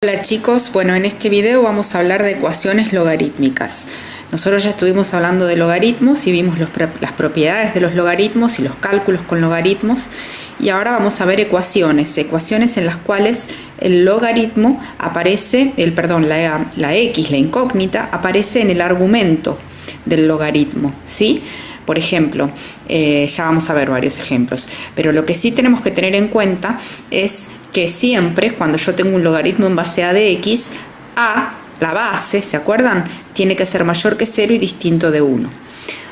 Hola chicos, bueno, en este video vamos a hablar de ecuaciones logarítmicas. Nosotros ya estuvimos hablando de logaritmos y vimos las propiedades de los logaritmos y los cálculos con logaritmos, y ahora vamos a ver ecuaciones en las cuales el logaritmo aparece, la x, la incógnita, aparece en el argumento del logaritmo, ¿sí? Por ejemplo, ya vamos a ver varios ejemplos, pero lo que sí tenemos que tener en cuenta es que siempre cuando yo tengo un logaritmo en base a de x, a, la base, ¿se acuerdan? Tiene que ser mayor que 0 y distinto de 1.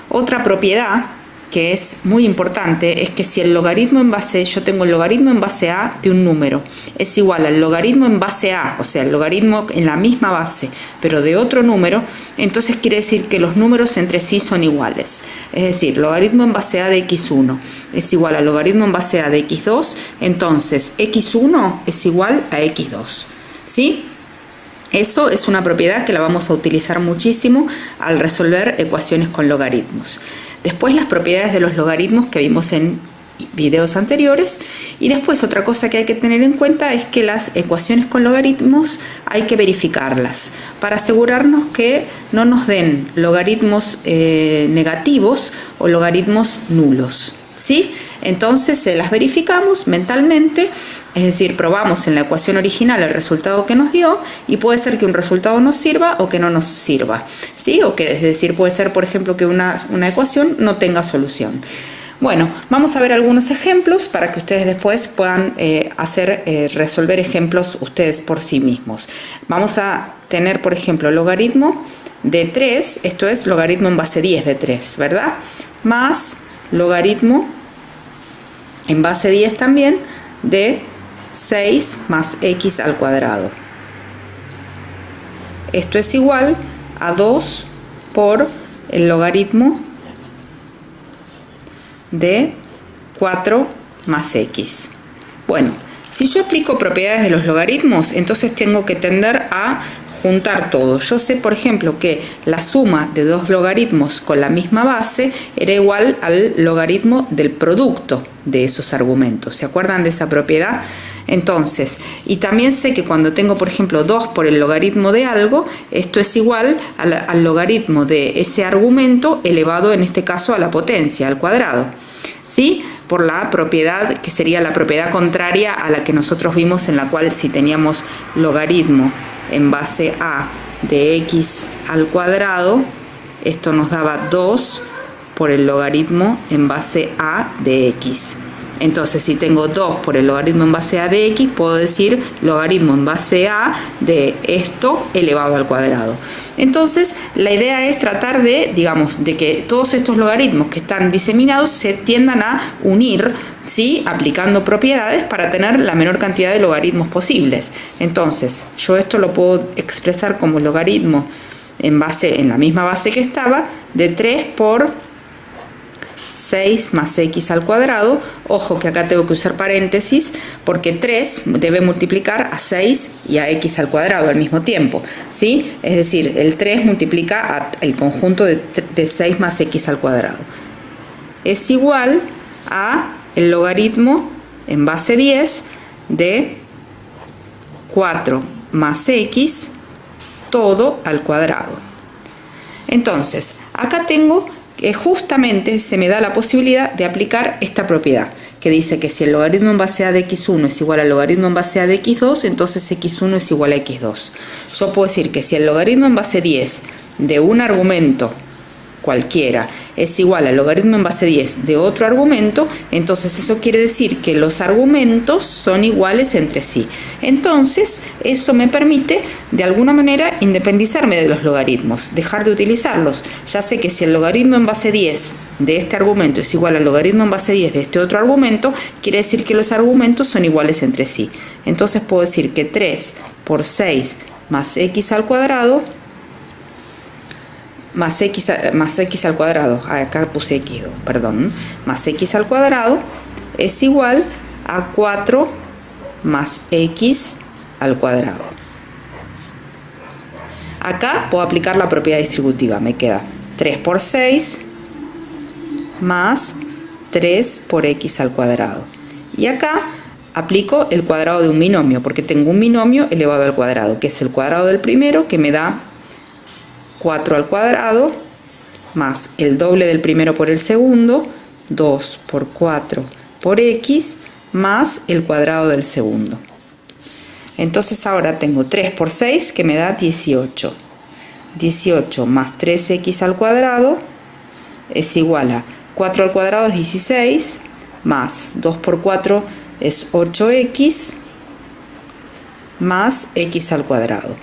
Otra propiedad que es muy importante es que si el logaritmo en base, yo tengo el logaritmo en base a de un número, es igual al logaritmo en base a, o sea, el logaritmo en la misma base, pero de otro número, entonces quiere decir que los números entre sí son iguales. Es decir, logaritmo en base a de x1 es igual al logaritmo en base a de x2, entonces x1 es igual a x2, ¿sí? Eso es una propiedad que la vamos a utilizar muchísimo al resolver ecuaciones con logaritmos. Después las propiedades de los logaritmos que vimos en videos anteriores, y después otra cosa que hay que tener en cuenta es que las ecuaciones con logaritmos hay que verificarlas para asegurarnos que no nos den logaritmos negativos o logaritmos nulos, ¿sí? Entonces las verificamos mentalmente, es decir, probamos en la ecuación original el resultado que nos dio, y puede ser que un resultado nos sirva o que no nos sirva, ¿sí? O que, es decir, puede ser, por ejemplo, que una ecuación no tenga solución. Bueno, vamos a ver algunos ejemplos para que ustedes después puedan resolver ejemplos ustedes por sí mismos. Vamos a tener, por ejemplo, logaritmo de 3, esto es logaritmo en base 10 de 3, ¿verdad? Más logaritmo en base 10 también de 6 más x al cuadrado. Esto es igual a 2 por el logaritmo de 4 más x. Bueno, si yo aplico propiedades de los logaritmos, entonces tengo que tender a juntar todo. Yo sé, por ejemplo, que la suma de dos logaritmos con la misma base era igual al logaritmo del producto de esos argumentos. ¿Se acuerdan de esa propiedad? Entonces, y también sé que cuando tengo, por ejemplo, 2 por el logaritmo de algo, esto es igual al logaritmo de ese argumento elevado, en este caso, a la potencia, al cuadrado, ¿sí? Por la propiedad que sería la propiedad contraria a la que nosotros vimos, en la cual si teníamos logaritmo en base a de x al cuadrado, esto nos daba 2 por el logaritmo en base a de x. Entonces, si tengo 2 por el logaritmo en base a de x, puedo decir logaritmo en base a de esto elevado al cuadrado. Entonces, la idea es tratar de, digamos, de que todos estos logaritmos que están diseminados se tiendan a unir, ¿sí? Aplicando propiedades para tener la menor cantidad de logaritmos posibles. Entonces, yo esto lo puedo expresar como logaritmo en la misma base que estaba, de 3 por 6 más x al cuadrado. Ojo que acá tengo que usar paréntesis porque 3 debe multiplicar a 6 y a x al cuadrado al mismo tiempo, ¿sí? Es decir, el 3 multiplica el conjunto de 6 más x al cuadrado. Es igual a el logaritmo en base 10 de 4 más x todo al cuadrado. Entonces, acá tengo que justamente se me da la posibilidad de aplicar esta propiedad que dice que si el logaritmo en base a de x1 es igual al logaritmo en base a de x2, entonces x1 es igual a x2. Yo puedo decir que si el logaritmo en base 10 de un argumento cualquiera es igual al logaritmo en base 10 de otro argumento, entonces eso quiere decir que los argumentos son iguales entre sí. Entonces eso me permite de alguna manera independizarme de los logaritmos, dejar de utilizarlos. Ya sé que si el logaritmo en base 10 de este argumento es igual al logaritmo en base 10 de este otro argumento, quiere decir que los argumentos son iguales entre sí. Entonces puedo decir que 3 por 6 más x al cuadrado más x al cuadrado, acá puse x2, perdón, más x al cuadrado es igual a 4 más x al cuadrado. Acá puedo aplicar la propiedad distributiva, me queda 3 por 6 más 3 por x al cuadrado. Y acá aplico el cuadrado de un binomio, porque tengo un binomio elevado al cuadrado, que es el cuadrado del primero, que me da 4 al cuadrado, más el doble del primero por el segundo, 2 por 4 por x, más el cuadrado del segundo. Entonces ahora tengo 3 por 6, que me da 18. 18 más 3x al cuadrado es igual a 4 al cuadrado es 16, más 2 por 4 es 8x, más x al cuadrado.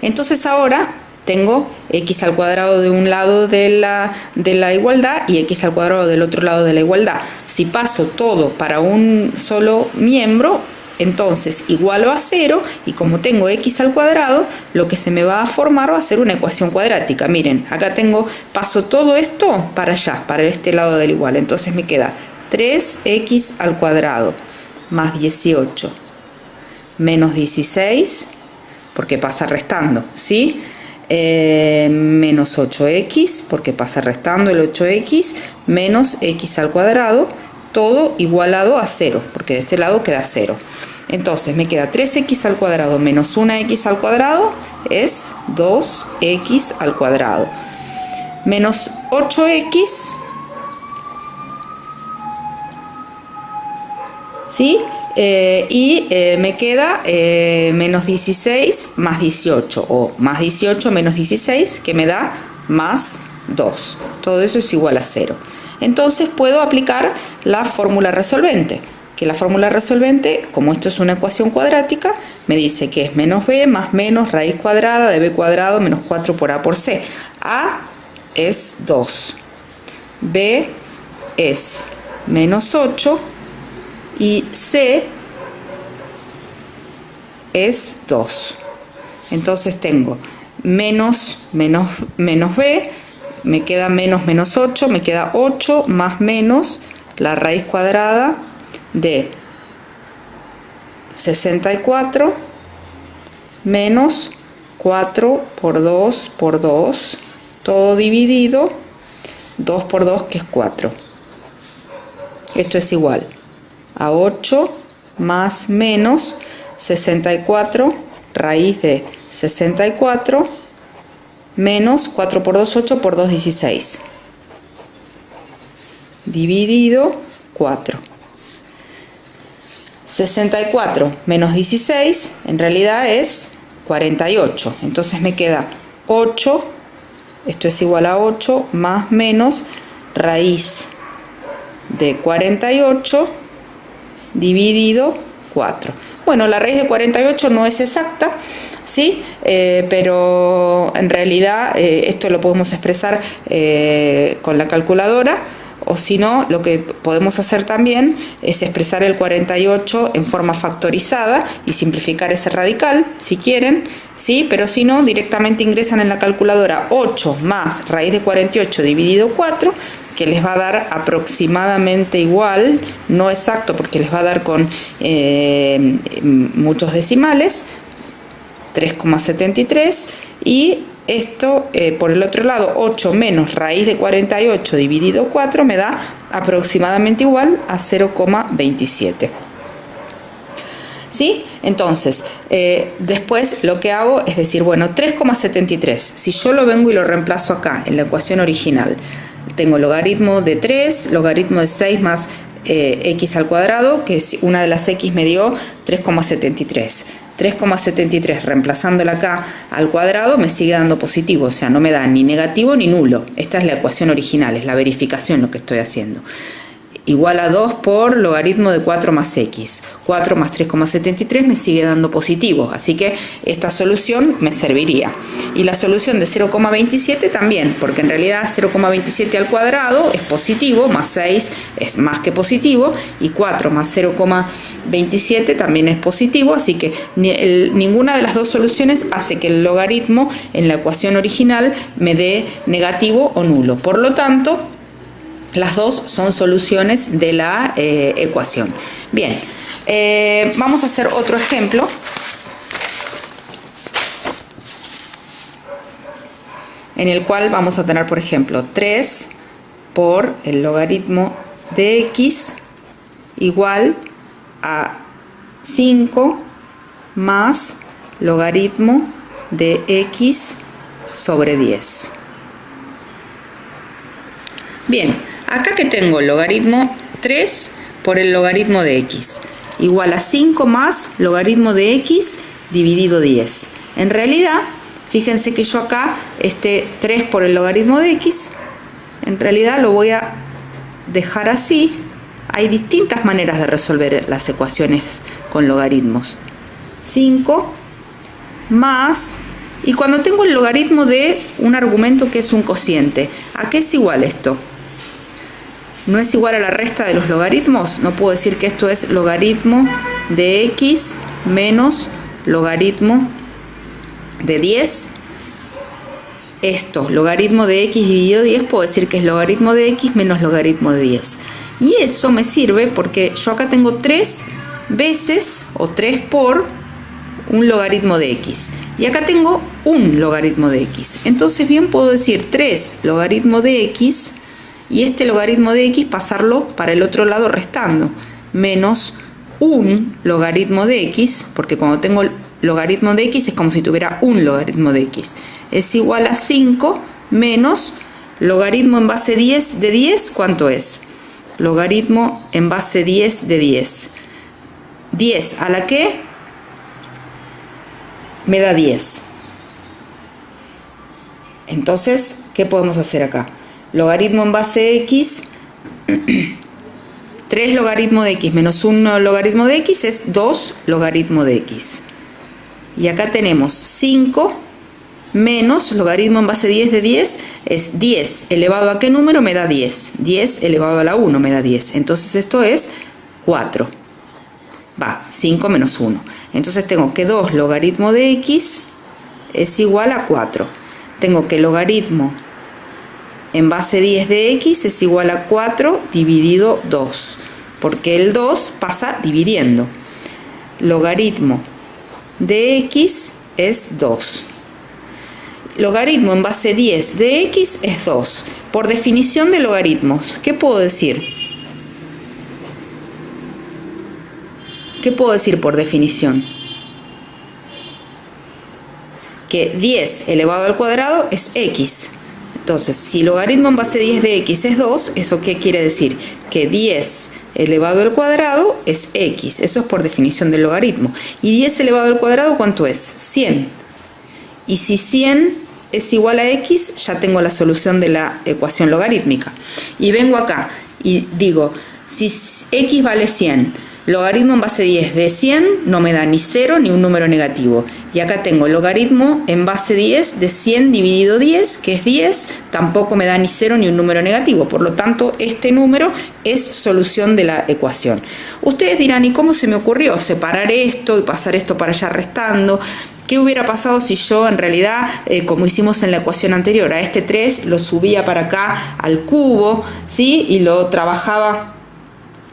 Entonces ahora tengo x al cuadrado de un lado de la igualdad y x al cuadrado del otro lado de la igualdad. Si paso todo para un solo miembro, entonces igualo a 0, y como tengo x al cuadrado, lo que se me va a formar va a ser una ecuación cuadrática. Miren, acá paso todo esto para allá, para este lado del igual. Entonces me queda 3x al cuadrado más 18 menos 16, porque pasa restando, ¿sí? Menos 8x, porque pasa restando el 8x, menos x al cuadrado, todo igualado a 0, porque de este lado queda 0. Entonces me queda 3x al cuadrado menos 1x al cuadrado es 2x al cuadrado. Menos 8x, ¿sí? Me queda menos 16 más 18, o más 18 menos 16, que me da más 2. Todo eso es igual a 0. Entonces puedo aplicar la fórmula resolvente, que la fórmula resolvente, como esto es una ecuación cuadrática, me dice que es menos b más menos raíz cuadrada de b cuadrado menos 4 por a por c. A es 2, b es menos 8 y c es 2. Entonces tengo menos b, me queda menos 8, me queda 8 más menos la raíz cuadrada de 64 menos 4 por 2 por 2, todo dividido, 2 por 2 que es 4. Esto es igual a 8 más menos 64 raíz de 64 menos 4 por 2, 8 por 2, 16. Dividido 4. 64 menos 16 en realidad es 48. Entonces me queda 8, esto es igual a 8, más menos raíz de 48 dividido 4. Bueno, la raíz de 48 no es exacta, ¿sí? Pero en realidad esto lo podemos expresar con la calculadora, o si no, lo que podemos hacer también es expresar el 48 en forma factorizada y simplificar ese radical, si quieren, ¿sí? Pero si no, directamente ingresan en la calculadora 8 más raíz de 48 dividido 4, que les va a dar aproximadamente igual, no exacto porque les va a dar con muchos decimales, 3,73, y esto por el otro lado, 8 menos raíz de 48 dividido 4 me da aproximadamente igual a 0,27. ¿Sí? Entonces, después lo que hago es decir, bueno, 3,73, si yo lo vengo y lo reemplazo acá en la ecuación original, tengo logaritmo de 3, logaritmo de 6 más x al cuadrado, que es una de las x me dio 3,73. 3,73 reemplazándola acá al cuadrado me sigue dando positivo, o sea, no me da ni negativo ni nulo. Esta es la ecuación original, es la verificación lo que estoy haciendo. Igual a 2 por logaritmo de 4 más x. 4 más 3,73 me sigue dando positivo, así que esta solución me serviría. Y la solución de 0,27 también, porque en realidad 0,27 al cuadrado es positivo, más 6 es más que positivo, y 4 más 0,27 también es positivo, así que ninguna de las dos soluciones hace que el logaritmo en la ecuación original me dé negativo o nulo. Por lo tanto, las dos son soluciones de la ecuación. Bien, vamos a hacer otro ejemplo. En el cual vamos a tener, por ejemplo, 3 por el logaritmo de x igual a 5 más logaritmo de x sobre 10. Bien, acá que tengo logaritmo 3 por el logaritmo de x, igual a 5 más logaritmo de x dividido 10. En realidad, fíjense que yo acá, este 3 por el logaritmo de x, en realidad lo voy a dejar así. Hay distintas maneras de resolver las ecuaciones con logaritmos. 5 más, y cuando tengo el logaritmo de un argumento que es un cociente, ¿a qué es igual esto? ¿No es igual a la resta de los logaritmos? No puedo decir que esto es logaritmo de x menos logaritmo de 10. Esto, logaritmo de x dividido 10, puedo decir que es logaritmo de x menos logaritmo de 10. Y eso me sirve porque yo acá tengo 3 veces o 3 por un logaritmo de x. Y acá tengo un logaritmo de x. Entonces bien puedo decir 3 logaritmo de x y este logaritmo de x pasarlo para el otro lado restando. Menos un logaritmo de x, porque cuando tengo logaritmo de x es como si tuviera un logaritmo de x. Es igual a 5 menos logaritmo en base 10 de 10, ¿cuánto es? Logaritmo en base 10 de 10. 10 a la que me da 10. Entonces, ¿qué podemos hacer acá? Logaritmo en base x, 3 logaritmo de x menos 1 logaritmo de x es 2 logaritmo de x. Y acá tenemos 5 menos logaritmo en base 10 de 10 es 10 elevado a qué número me da 10. 10 elevado a la 1 me da 10. Entonces esto es 4. 5 menos 1. Entonces tengo que 2 logaritmo de x es igual a 4. Tengo que logaritmo en base 10 de x es igual a 4 dividido 2. Porque el 2 pasa dividiendo. Logaritmo de x es 2. Logaritmo en base 10 de x es 2. Por definición de logaritmos, ¿qué puedo decir? ¿Qué puedo decir por definición? Que 10 elevado al cuadrado es x. Entonces, si logaritmo en base 10 de x es 2, ¿eso qué quiere decir? Que 10 elevado al cuadrado es x. Eso es por definición del logaritmo. ¿Y 10 elevado al cuadrado cuánto es? 100. Y si 100 es igual a x, ya tengo la solución de la ecuación logarítmica. Y vengo acá y digo, si x vale 100, logaritmo en base 10 de 100 no me da ni 0 ni un número negativo. Y acá tengo logaritmo en base 10 de 100 dividido 10, que es 10, tampoco me da ni 0 ni un número negativo. Por lo tanto, este número es solución de la ecuación. Ustedes dirán, ¿y cómo se me ocurrió separar esto y pasar esto para allá restando? ¿Qué hubiera pasado si yo en realidad, como hicimos en la ecuación anterior, a este 3 lo subía para acá al cubo, ¿sí? Y lo trabajaba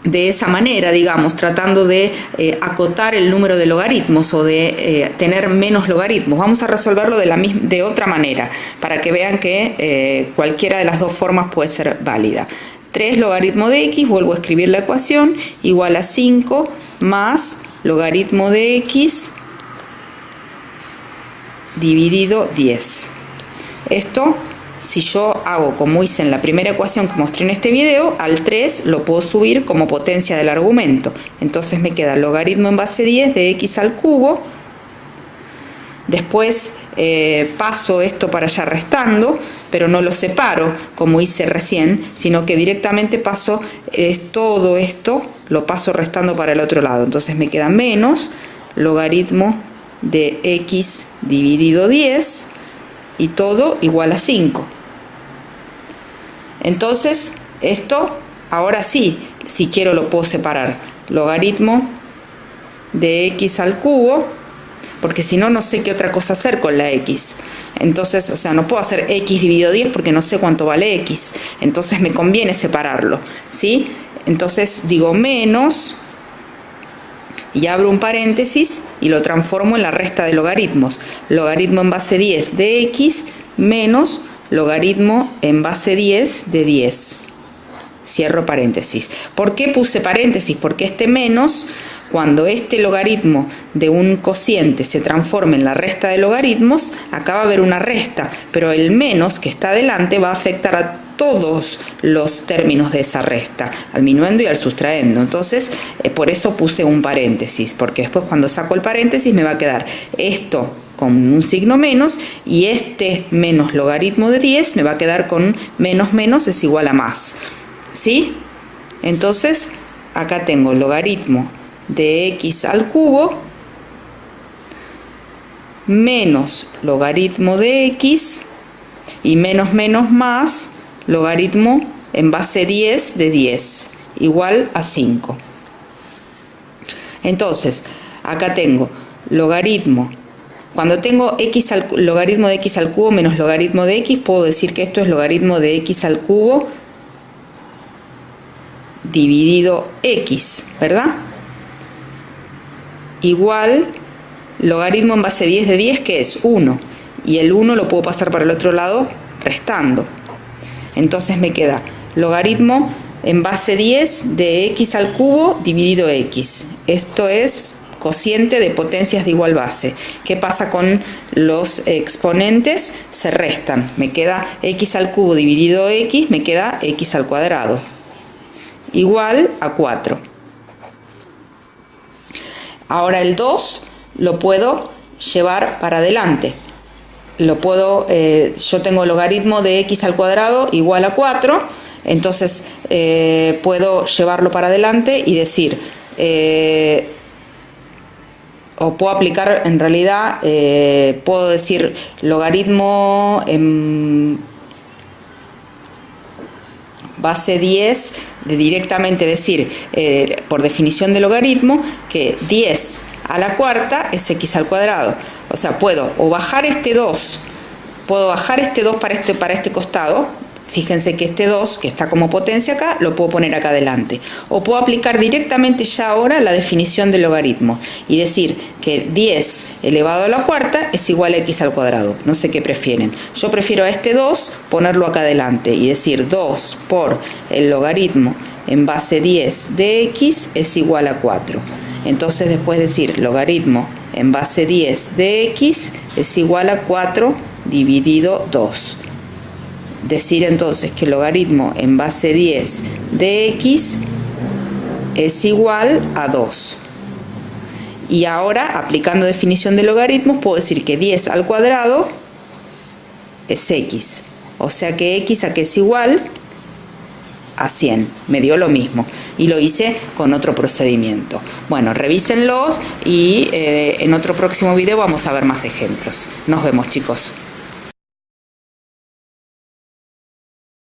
de esa manera, digamos, tratando de acotar el número de logaritmos o de tener menos logaritmos? Vamos a resolverlo de otra manera, para que vean que cualquiera de las dos formas puede ser válida. 3 logaritmo de x, vuelvo a escribir la ecuación, igual a 5 más logaritmo de x dividido 10. Esto, si yo hago como hice en la primera ecuación que mostré en este video, al 3 lo puedo subir como potencia del argumento. Entonces me queda logaritmo en base 10 de x al cubo. Después paso esto para allá restando, pero no lo separo como hice recién, sino que directamente paso todo esto, lo paso restando para el otro lado. Entonces me queda menos logaritmo de x dividido 10 y todo igual a 5. Entonces esto ahora sí, si quiero lo puedo separar. Logaritmo de x al cubo, porque si no, no sé qué otra cosa hacer con la x. Entonces, o sea, no puedo hacer x dividido 10 porque no sé cuánto vale x. Entonces me conviene separarlo, ¿sí? Entonces digo menos, y abro un paréntesis y lo transformo en la resta de logaritmos. Logaritmo en base 10 de x menos logaritmo en base 10 de 10. Cierro paréntesis. ¿Por qué puse paréntesis? Porque este menos cuando este logaritmo de un cociente se transforme en la resta de logaritmos, acá va a haber una resta, pero el menos que está adelante va a afectar a todos los términos de esa resta, al minuendo y al sustraendo. Entonces, por eso puse un paréntesis, porque después cuando saco el paréntesis me va a quedar esto con un signo menos y este menos logaritmo de 10 me va a quedar con menos menos es igual a más. ¿Sí? Entonces, acá tengo logaritmo de x al cubo menos logaritmo de x y menos menos más logaritmo en base 10 de 10 igual a 5. Entonces, acá tengo logaritmo. Cuando tengo logaritmo de x al cubo menos logaritmo de x, puedo decir que esto es logaritmo de x al cubo dividido x, ¿verdad? Igual logaritmo en base 10 de 10, que es 1. Y el 1 lo puedo pasar para el otro lado restando. Entonces me queda logaritmo en base 10 de x al cubo dividido x. Esto es cociente de potencias de igual base. ¿Qué pasa con los exponentes? Se restan. Me queda x al cubo dividido x, me queda x al cuadrado. Igual a 4. Ahora el 2 lo puedo llevar para adelante. Yo tengo logaritmo de x al cuadrado igual a 4, entonces puedo llevarlo para adelante y decir, o puedo aplicar en realidad, puedo decir logaritmo en base 10, de directamente decir, por definición de logaritmo, que 10 a la cuarta es x al cuadrado. O sea, puedo bajar este 2, para este costado. Fíjense que este 2, que está como potencia acá, lo puedo poner acá adelante. O puedo aplicar directamente ya ahora la definición del logaritmo y decir que 10 elevado a la cuarta es igual a x al cuadrado. No sé qué prefieren. Yo prefiero a este 2 ponerlo acá adelante y decir 2 por el logaritmo en base 10 de x es igual a 4. Entonces después decir logaritmo en base 10 de x es igual a 4 dividido 2. Decir entonces que logaritmo en base 10 de x es igual a 2. Y ahora, aplicando definición de logaritmos, puedo decir que 10 al cuadrado es x. O sea que x a que es igual a 100. Me dio lo mismo. Y lo hice con otro procedimiento. Bueno, revísenlos y en otro próximo video vamos a ver más ejemplos. Nos vemos, chicos.